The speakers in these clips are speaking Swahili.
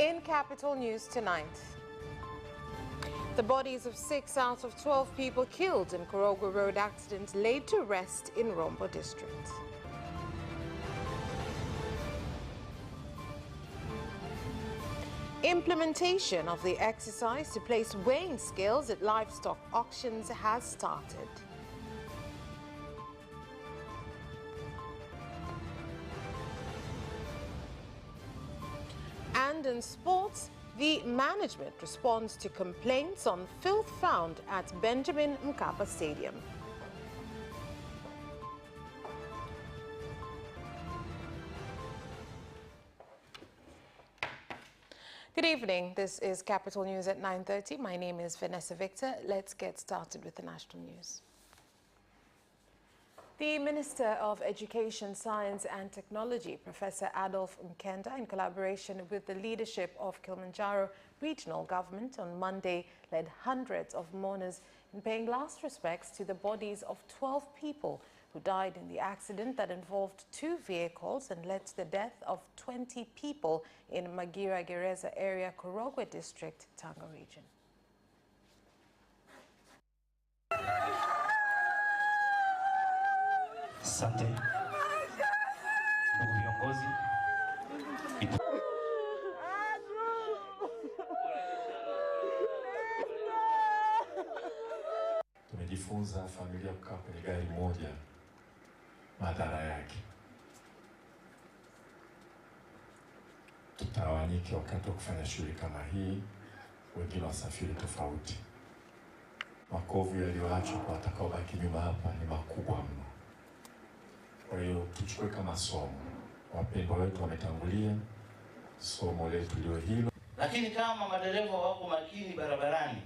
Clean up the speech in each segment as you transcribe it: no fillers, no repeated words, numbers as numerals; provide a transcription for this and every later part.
In Capital News tonight, the bodies of 6 out of 12 people killed in Korogwe Road accident laid to rest in Rombo district. Implementation of the exercise to place weighing scales at livestock auctions has started. And in sports, the management responds to complaints on filth found at Benjamin Mkapa Stadium. Good evening. This is Capital News at 9:30. My name is Vanessa Victor. Let's get started with the national news. The Minister of Education, Science and Technology, Professor Adolf Mkenda, in collaboration with the leadership of Kilimanjaro Regional Government on Monday, led hundreds of mourners in paying last respects to the bodies of 12 people who died in the accident that involved 2 vehicles and led to the death of 20 people in Magira Gereza area, Korogwe District, Tanga Region. Asante ndugu viongozi. Tumejifunza familia kukaa kwenye gari moja madhara yake. Tutawanyike wakati wa kufanya shughuli kama hii, wengine wasafiri tofauti. Makovu yaliyoachwa kwa watakaobaki nyuma hapa ni makubwa mno. Kwa hiyo tuchukue kama somo. Wapendwa wetu wametangulia, somo letu ndio hilo. Lakini kama madereva wako makini barabarani,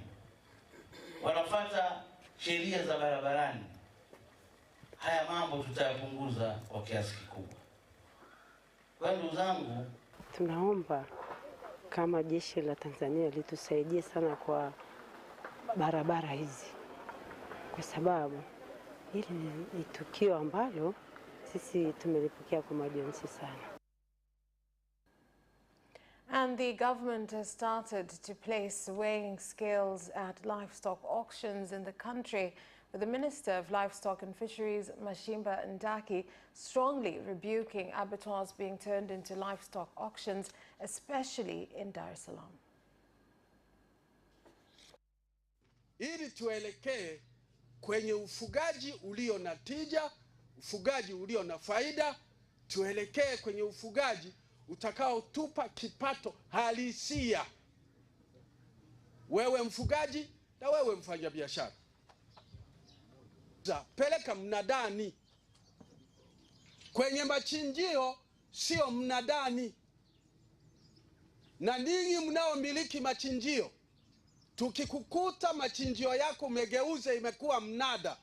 wanafuata sheria za barabarani, haya mambo tutayapunguza kwa kiasi kikubwa. Kwa ndugu zangu, tunaomba kama jeshi la Tanzania litusaidie sana kwa barabara hizi, kwa sababu hili ni tukio ambalo sisi tumelipokea kwa majonzi sana. And the government has started to place weighing scales at livestock auctions in the country, with the Minister of Livestock and Fisheries, Mashimba Ndaki, strongly rebuking abattoirs being turned into livestock auctions, especially in Dar es Salaam. Ili tuelekee kwenye ufugaji ulio na tija, ufugaji ulio na faida, tuelekee kwenye ufugaji utakaotupa kipato halisia. Wewe mfugaji na wewe mfanyabiashara. Peleka mnadani. Kwenye machinjio sio mnadani. Na ninyi mnaomiliki machinjio, tukikukuta machinjio yako umegeuza imekuwa mnada,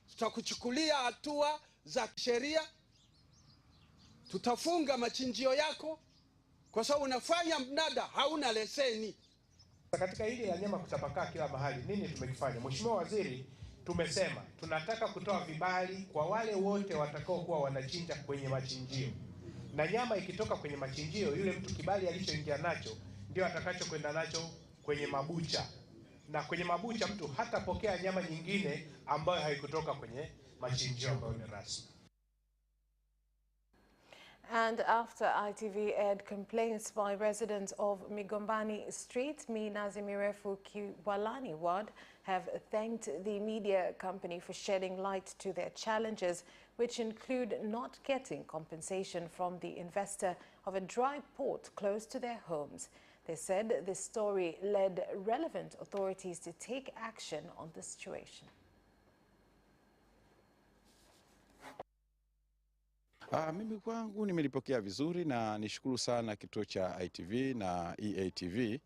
tutakuchukulia hatua za kisheria. Tutafunga machinjio yako kwa sababu unafanya mnada, hauna leseni. Katika hili la nyama kutapakaa kila mahali, nini tumekifanya? Mheshimiwa Waziri, tumesema tunataka kutoa vibali kwa wale wote watakao kuwa wanachinja kwenye machinjio. Na nyama ikitoka kwenye machinjio, yule mtu kibali alichoingia nacho ndio atakachokwenda nacho kwenye mabucha. Na kwenye mabucha mtu hatapokea nyama nyingine ambayo haikutoka kwenye machinjio ambayo ni rasmi. And after ITV aired complaints by residents of Migombani Street, Minazi Mirefu Kiwalani Ward have thanked the media company for shedding light to their challenges, which include not getting compensation from the investor of a dry port close to their homes. They said this story led relevant authorities to take action on the situation. Mimi kwangu nimelipokea vizuri na nishukuru sana kituo cha ITV na EATV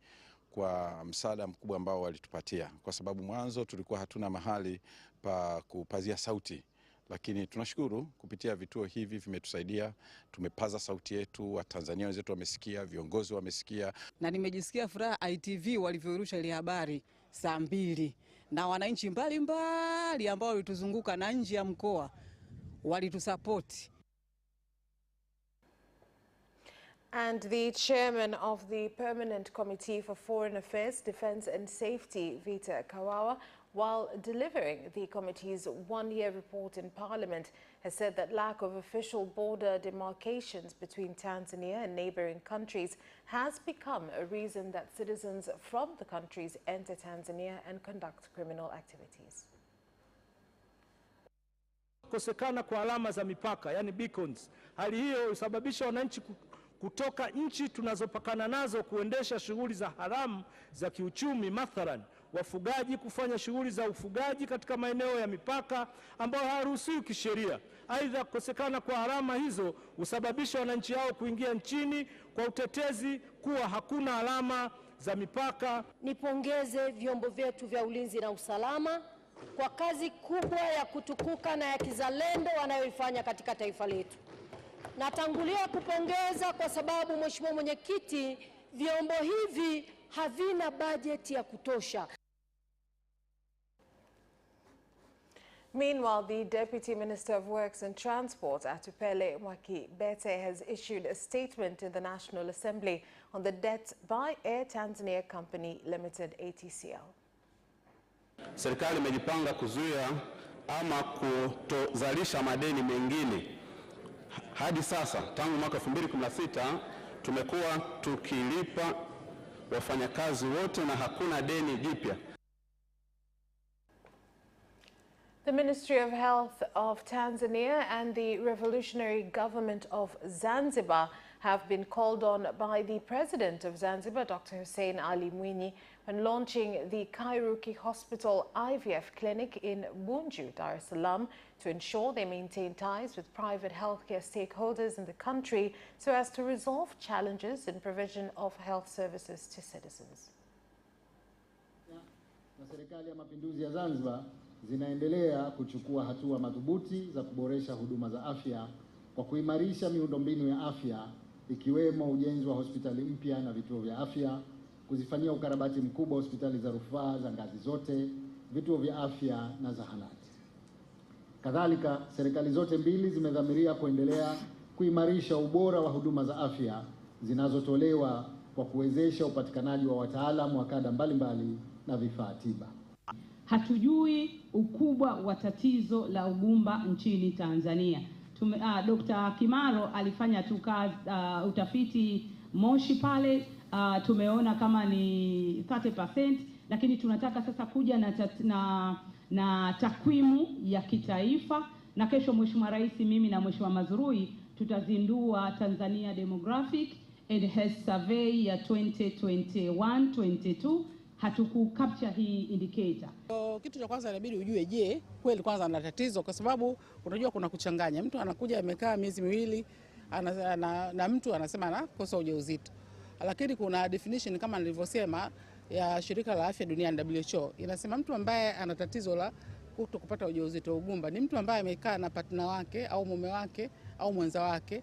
kwa msaada mkubwa ambao walitupatia, kwa sababu mwanzo tulikuwa hatuna mahali pa kupazia sauti, lakini tunashukuru kupitia vituo hivi vimetusaidia, tumepaza sauti yetu, Watanzania wenzetu wamesikia, viongozi wamesikia. Na nimejisikia furaha ITV walivyorusha ile habari saa 2 na wananchi mbalimbali ambao walituzunguka na nje ya mkoa walitusapoti. And the chairman of the Permanent Committee for Foreign Affairs, Defense and Safety, Vita Kawawa, while delivering the committee's one-year report in Parliament, has said that lack of official border demarcations between Tanzania and neighboring countries has become a reason that citizens from the countries enter Tanzania and conduct criminal activities. Kukosekana kwa alama za mipaka, yani beacons. Hali hiyo husababisha wananchi kutoka nchi tunazopakana nazo kuendesha shughuli za haramu za kiuchumi, mathalan wafugaji kufanya shughuli za ufugaji katika maeneo ya mipaka ambayo hayaruhusiwi kisheria. Aidha, kukosekana kwa alama hizo husababisha wananchi hao kuingia nchini kwa utetezi kuwa hakuna alama za mipaka. Nipongeze vyombo vyetu vya ulinzi na usalama kwa kazi kubwa ya kutukuka na ya kizalendo wanayoifanya katika taifa letu. Natangulia kupongeza kwa sababu, Mheshimiwa Mwenyekiti, vyombo hivi havina bajeti ya kutosha. Meanwhile, the Deputy Minister of Works and Transport, Atupele Mwakibete, has issued a statement in the National Assembly on the debt by Air Tanzania Company Limited, ATCL. Serikali imejipanga kuzuia ama kutozalisha madeni mengine. Hadi sasa, tangu mwaka 2016, tumekuwa tukilipa wafanyakazi wote na hakuna deni jipya. The Ministry of Health of Tanzania and the Revolutionary Government of Zanzibar have been called on by the President of Zanzibar, Dr. Hussein Ali Mwinyi, when launching the Kairuki Hospital IVF Clinic in Bunju, Dar es Salaam, to ensure they maintain ties with private healthcare stakeholders in the country so as to resolve challenges in provision of health services to citizens. Na Serikali ya Mapinduzi ya Zanzibar zinaendelea kuchukua hatua madhubuti za kuboresha huduma za afya kwa kuimarisha miundombinu ya afya, ikiwemo ujenzi wa hospitali mpya na vituo vya afya, kuzifanyia ukarabati mkubwa hospitali za rufaa za ngazi zote, vituo vya afya na zahanati. Kadhalika, serikali zote mbili zimedhamiria kuendelea kuimarisha ubora wa huduma za afya zinazotolewa kwa kuwezesha upatikanaji wa wataalamu wa kada mbalimbali na vifaa tiba. Hatujui ukubwa wa tatizo la ugumba nchini Tanzania. Dr. Kimaro alifanya utafiti Moshi pale, tumeona kama ni 30%, lakini tunataka sasa kuja na takwimu ya kitaifa, na kesho Mheshimiwa Rais, mimi na Mheshimiwa Mazrui tutazindua Tanzania Demographic and Health Survey ya 2021-22. Hatuku-capture hii indicator. Kitu cha kwanza inabidi ujue, je, kweli kwanza ana tatizo, kwa sababu unajua kuna kuchanganya. Mtu anakuja amekaa miezi miwili na mtu anasema anakosa ujauzito. Lakini kuna definition kama nilivyosema ya Shirika la Afya Duniani WHO, inasema mtu ambaye ana tatizo la kutokupata ujauzito, ugumba, ni mtu ambaye amekaa na partner wake au mume wake au mwenza wake.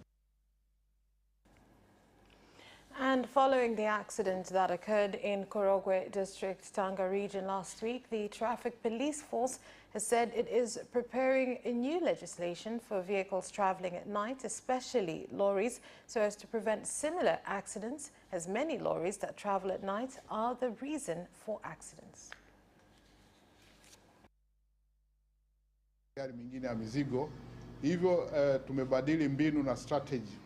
And following the accident that occurred in Korogwe District, Tanga region last week, the Traffic Police Force has said it is preparing a new legislation for vehicles traveling at night, especially lorries, so as to prevent similar accidents, as many lorries that travel at night are the reason for accidents. Gari mingine ya mizigo, hivyo tumebadili mbinu na strategy,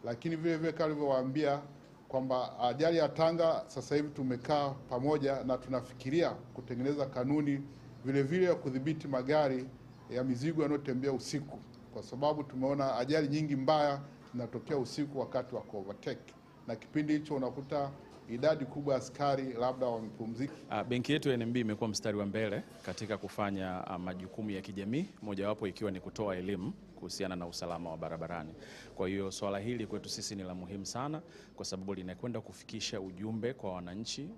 lakini vile vile kama nilivyowaambia kwamba ajali ya Tanga sasa hivi tumekaa pamoja na tunafikiria kutengeneza kanuni vile vile ya kudhibiti magari ya mizigo yanayotembea usiku, kwa sababu tumeona ajali nyingi mbaya zinatokea usiku wakati wa overtake, na kipindi hicho unakuta idadi kubwa ya askari labda wamepumzika. Benki yetu NMB imekuwa mstari wa mbele katika kufanya majukumu ya kijamii, mojawapo ikiwa ni kutoa elimu kuhusiana na usalama wa barabarani. Kwa hiyo swala hili kwetu sisi ni la muhimu sana, kwa sababu linakwenda kufikisha ujumbe kwa wananchi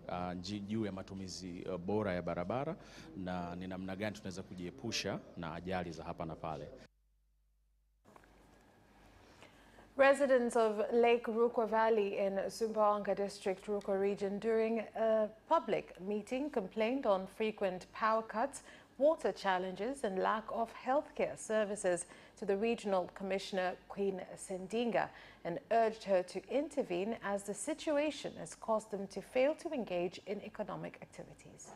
juu ya matumizi bora ya barabara na ni namna gani tunaweza kujiepusha na ajali za hapa na pale. Residents of Lake Rukwa Valley in Sumbawanga District, Rukwa region, during a public meeting complained on frequent power cuts, water challenges and lack of healthcare services. to the Regional Commissioner, Queen Sendinga, and urged her to intervene as the situation has caused them to fail to engage in economic activities.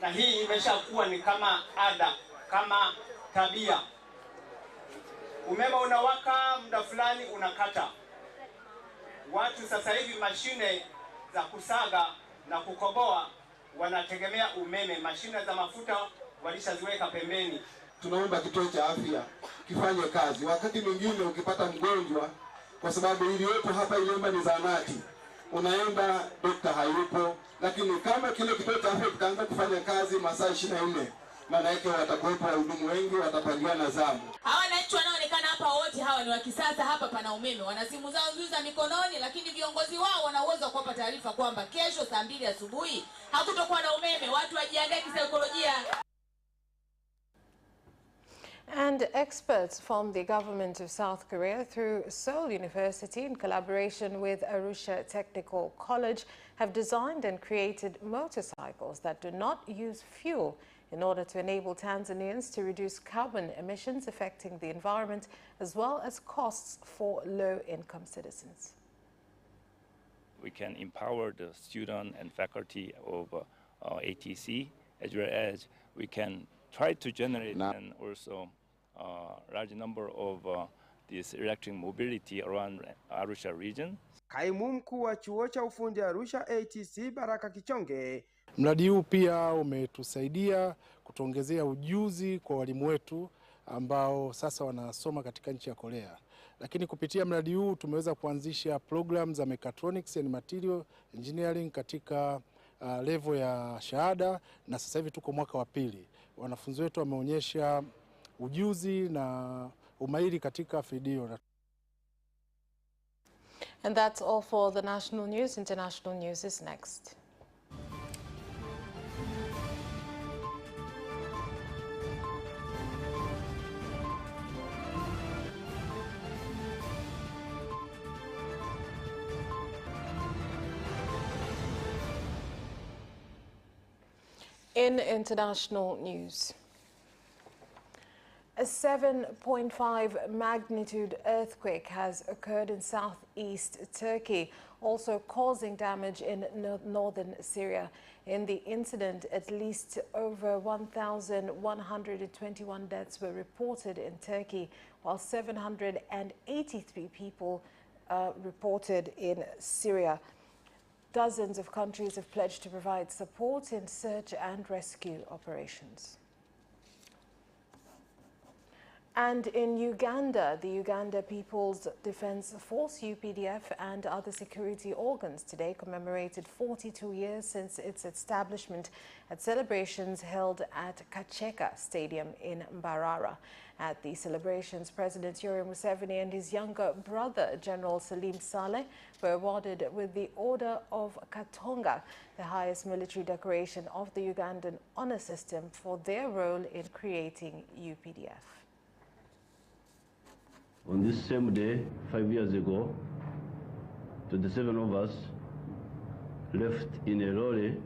Na hii imeshakuwa ni kama ada, kama tabia. Umeme unawaka, muda fulani unakata. Watu sasa hivi mashine za kusaga na kukoboa wanategemea umeme. Mashine za mafuta walishaziweka pembeni. Tunaomba kituo cha afya kifanye kazi. Wakati mwingine ukipata mgonjwa, kwa sababu iliyopo hapa Ilemba ni zahanati, unaenda dokta hayupo, lakini kama kile kituo cha afya kitaanza kufanya kazi masaa 24, maana yake watakuwepo wahudumu wengi, watapangiana zamu. Hawa wananchi wanaonekana hapa wote hawa ni wa kisasa. Hapa pana umeme, wana simu zao nzuri za mikononi, lakini viongozi wao wana uwezo wa kuwapa taarifa kwamba kesho saa 2 asubuhi hakutokuwa na umeme. Watu wajiandae kisaikolojia. And experts from the government of South Korea through Seoul University in collaboration with Arusha Technical College have designed and created motorcycles that do not use fuel in order to enable Tanzanians to reduce carbon emissions affecting the environment as well as costs for low-income citizens. We can empower the student and faculty of ATC, as well as we can try to generate and also large number of this electric mobility around Arusha region. Kaimu mkuu wa chuo cha ufundi Arusha ATC Baraka Kichonge. Mradi huu pia umetusaidia kutuongezea ujuzi kwa walimu wetu ambao sasa wanasoma katika nchi ya Korea. Lakini kupitia mradi huu tumeweza kuanzisha program za mechatronics and material engineering katika level ya shahada, na sasa hivi tuko mwaka wa 2. Wanafunzi wetu wameonyesha ujuzi na umahiri katika field. And that's all for the national news. International news is next. In international news, a 7.5 magnitude earthquake has occurred in southeast Turkey, also causing damage in northern Syria. In the incident, at least over 1,121 deaths were reported in Turkey, while 783 people reported in Syria. Dozens of countries have pledged to provide support in search and rescue operations. And in Uganda, the Uganda People's Defense Force, UPDF, and other security organs today commemorated 42 years since its establishment at celebrations held at Kacheka Stadium in Mbarara. At the celebrations, President Yoweri Museveni and his younger brother, General Salim Saleh, were awarded with the Order of Katonga, the highest military decoration of the Ugandan honor system, for their role in creating UPDF. On this same day, 5 years ago, 27 of us left in a lorry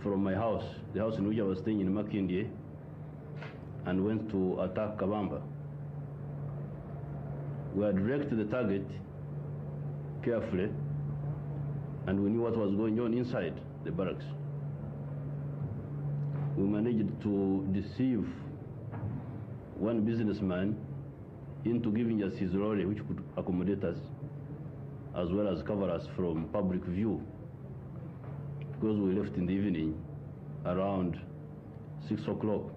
from my house, the house in which I was staying in Makindye, and went to attack Kabamba. We had directed the target carefully, and we knew what was going on inside the barracks. We managed to deceive one businessman into giving us his lorry, which could accommodate us, as well as cover us from public view, because we left in the evening around 6 o'clock.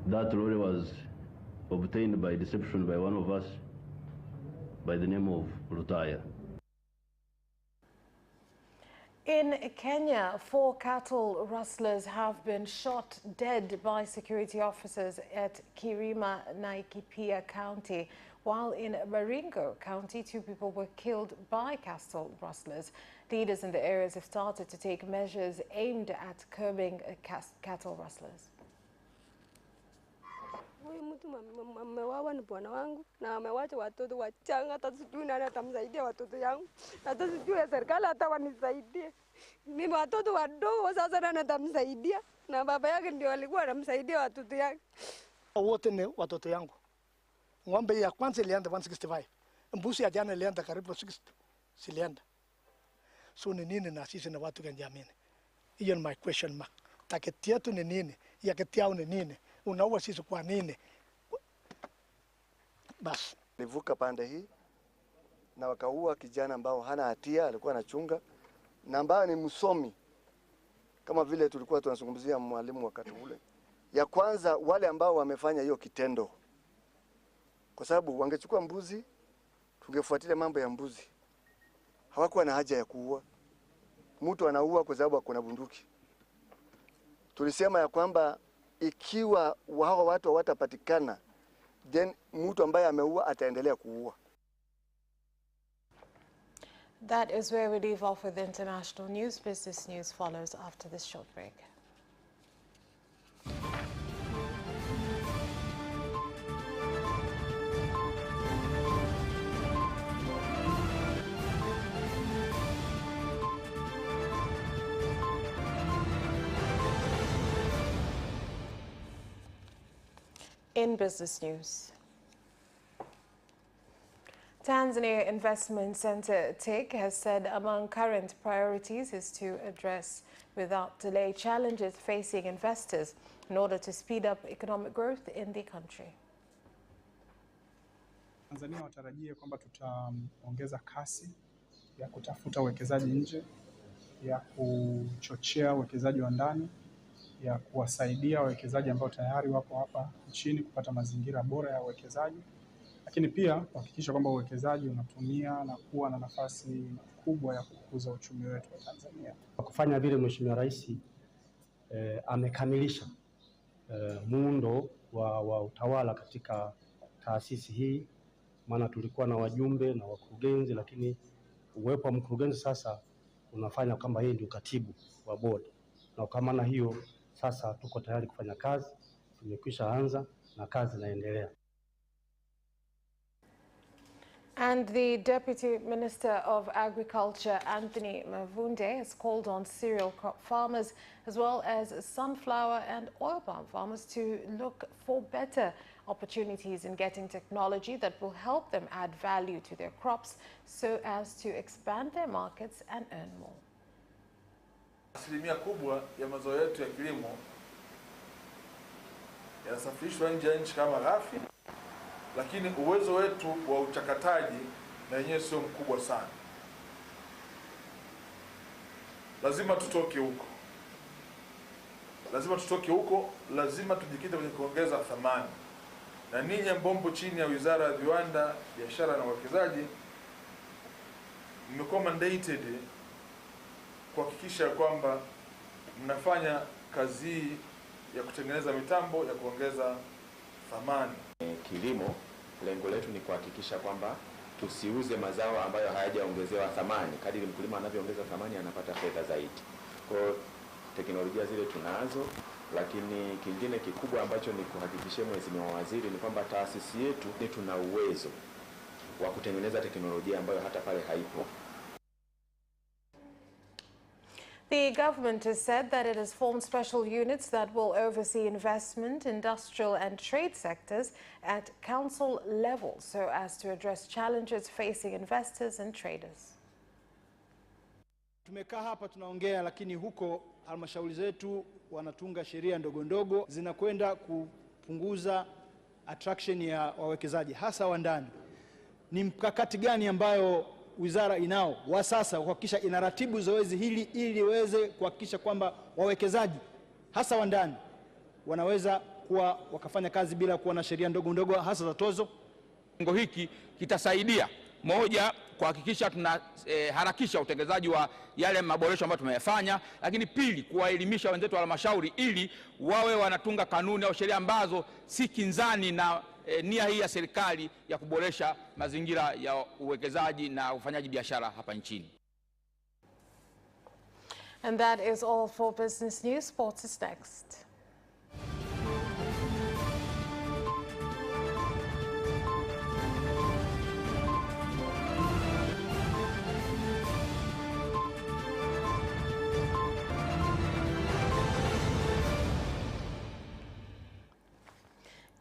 That lorry was obtained by deception by one of us by the name of Lutaya. In Kenya, 4 cattle rustlers have been shot dead by security officers at Kirima, Laikipia County, while in Baringo County, 2 people were killed by cattle rustlers. Leaders in the areas have started to take measures aimed at curbing cattle rustlers. Huyu mtu amewawa ni bwana wangu na amewacha watoto wachanga, hata sijui nani atamsaidia watoto yangu, hata sijui serikali hata wanisaidie. Mimi watoto wadogo sasa nani atamsaidia? na baba yake ndio alikuwa anamsaidia watoto yake. Wote ni watoto yangu. Ng'ombe ya kwanza ilienda 165. Mbuzi ya jana ilienda karibu 60. Silienda. So ni nini na sisi na watu kanjamini? Hiyo ni my question mark. Target yetu ni nini? Yaketi yao ni nini? Unaua sisi kwa nini? Bas. Nilivuka pande hii na wakaua kijana ambao hana hatia, alikuwa anachunga na ambaye ni msomi, kama vile tulikuwa tunazungumzia mwalimu wakati ule. Ya kwanza wale ambao wamefanya hiyo kitendo, kwa sababu wangechukua mbuzi tungefuatilia mambo ya mbuzi. Hawakuwa na haja ya kuua. Mtu anaua kwa sababu kuna bunduki. Tulisema ya kwamba ikiwa hao watu hawatapatikana, then mtu ambaye ameua ataendelea kuua. That is where we leave off with the international news. Business news follows after this short break. In business news, Tanzania Investment Center TIC has said among current priorities is to address without delay challenges facing investors in order to speed up economic growth in the country. Tanzania watarajie kwamba tutaongeza kasi ya kutafuta uwekezaji nje, ya kuchochea uwekezaji wa ndani, ya kuwasaidia wawekezaji ambao tayari wako hapa nchini kupata mazingira bora ya uwekezaji, lakini pia kuhakikisha kwamba uwekezaji unatumia na kuwa na nafasi kubwa ya kukuza uchumi wetu wa Tanzania. Kufanya vile Mheshimiwa Rais amekamilisha muundo wa utawala katika taasisi hii, maana tulikuwa na wajumbe na wakurugenzi, lakini uwepo wa mkurugenzi sasa unafanya kwamba yeye ndio katibu wa bodi, na kwa maana hiyo sasa tuko tayari kufanya kazi, tumekwisha anza na kazi inaendelea. And the Deputy Minister of Agriculture, Anthony Mavunde, has called on cereal crop farmers as well as sunflower and oil palm farmers to look for better opportunities in getting technology that will help them add value to their crops so as to expand their markets and earn more. Asilimia kubwa ya mazao yetu ya kilimo yanasafirishwa nje ya nchi kama ghafi, lakini uwezo wetu wa uchakataji na yenyewe sio mkubwa sana. Lazima tutoke huko, lazima tujikite kwenye kuongeza thamani. Na ninyi ambao chini ya Wizara ya Viwanda, Biashara na Uwekezaji mmekuwa mandated kuhakikisha kwamba mnafanya kazi ya kutengeneza mitambo ya kuongeza thamani. Kilimo, lengo letu ni kuhakikisha kwamba tusiuze mazao ambayo hayajaongezewa thamani. Kadiri mkulima anavyoongeza thamani anapata fedha zaidi. Kwa teknolojia zile tunazo, lakini kingine kikubwa ambacho ni kuhakikishia Mheshimiwa Waziri ni kwamba taasisi yetu tuna uwezo wa kutengeneza teknolojia ambayo hata pale haipo. The government has said that it has formed special units that will oversee investment, industrial and trade sectors at council level so as to address challenges facing investors and traders. Tumekaa hapa tunaongea, lakini huko halmashauri zetu wanatunga sheria ndogo ndogo zinakwenda kupunguza attraction ya wawekezaji hasa wa ndani. Ni mkakati gani ambayo wizara inao wa sasa kuhakikisha inaratibu zoezi hili ili iweze kuhakikisha kwamba wawekezaji hasa wa ndani wanaweza kuwa wakafanya kazi bila kuwa na sheria ndogo ndogo hasa za tozo? Lengo hiki kitasaidia moja, kuhakikisha tunaharakisha utekelezaji wa yale maboresho ambayo tumeyafanya, lakini pili, kuwaelimisha wenzetu wa halmashauri ili wawe wanatunga kanuni au sheria ambazo si kinzani na nia hii ya serikali ya kuboresha mazingira ya uwekezaji na ufanyaji biashara hapa nchini. And that is all for business news. Sports is next.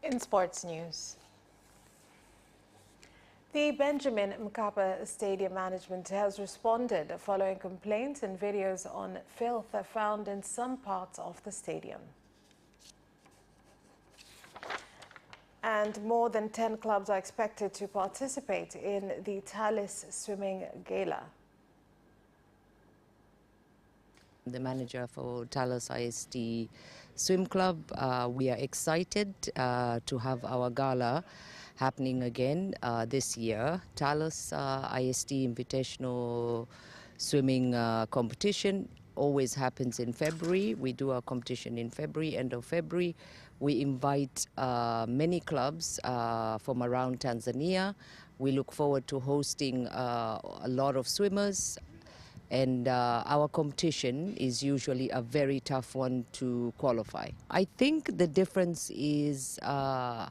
In sports news, the Benjamin Mkapa Stadium management has responded following complaints and videos on filth found in some parts of the stadium. And more than 10 clubs are expected to participate in the Talis Swimming Gala. The manager for Talis IST Swim Club, we are excited to have our gala happening again this year. Talis IST Invitational Swimming Competition always happens in February. We do our competition in February, end of February. We invite many clubs from around Tanzania. We look forward to hosting a lot of swimmers. And our competition is usually a very tough one to qualify. I think the difference is a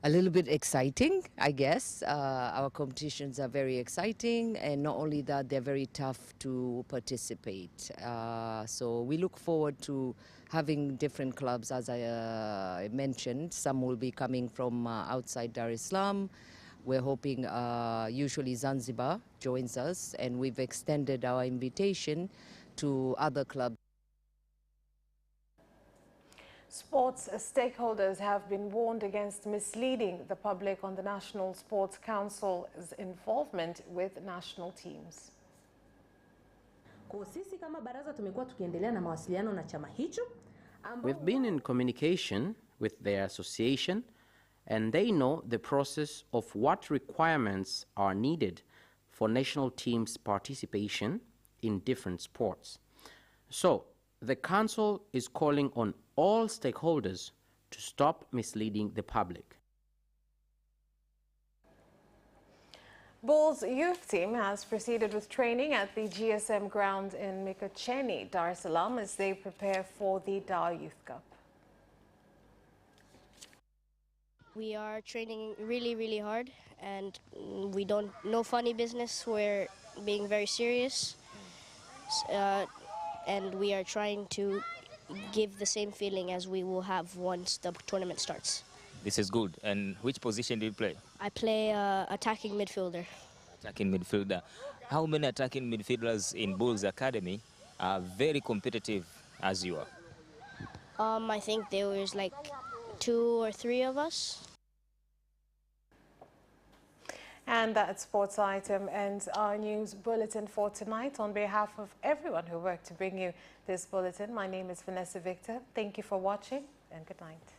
little bit exciting, I guess. Our competitions are very exciting, and not only that, they're very tough to participate. So we look forward to having different clubs, as I mentioned. Some will be coming from outside Dar es Salaam. We're hoping usually Zanzibar joins us, and we've extended our invitation to other clubs. Sports stakeholders have been warned against misleading the public on the National Sports Council's involvement with national teams. We've been in communication with their association, and they know the process of what requirements are needed for national teams' participation in different sports. So, the Council is calling on all stakeholders to stop misleading the public. Bulls youth team has proceeded with training at the GSM ground in Mikocheni, Dar es Salaam, as they prepare for the Dar Youth Cup. We are training really hard, and we don't, no funny business. We're being very serious, and we are trying to give the same feeling as we will have once the tournament starts. This is good. And which position do you play? I play attacking midfielder. Attacking midfielder. How many attacking midfielders in Bulls Academy are very competitive as you are? I think there was like 2 or 3 of us. And that sports item ends our news bulletin for tonight. On behalf of everyone who worked to bring you this bulletin, my name is Vanessa Victor. Thank you for watching, and good night.